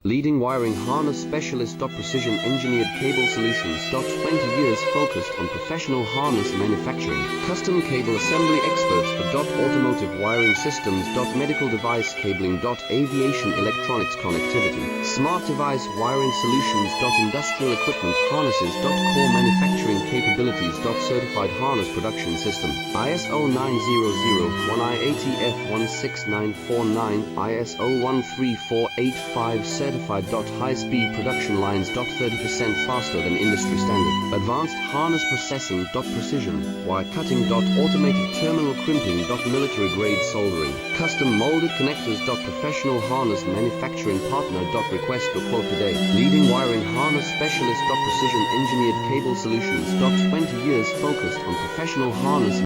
Leading wiring harness specialist. Precision engineered cable solutions. 20 years focused on professional harness manufacturing. Custom cable assembly experts for automotive wiring systems. Medical device cabling. Aviation electronics connectivity. Smart device wiring solutions. Industrial equipment harnesses. Core manufacturing capabilities. Certified harness production system. ISO 9001 IATF 16949 ISO 13485 certified. High-speed production lines. 30% faster than industry standard. Advanced harness processing. Precision wire cutting. Automated terminal crimping. Military grade soldering. Custom molded connectors. Professional harness manufacturing partner. Request your quote today. Leading wiring harness specialist. Precision engineered cable solutions. 20 years focused on professional harness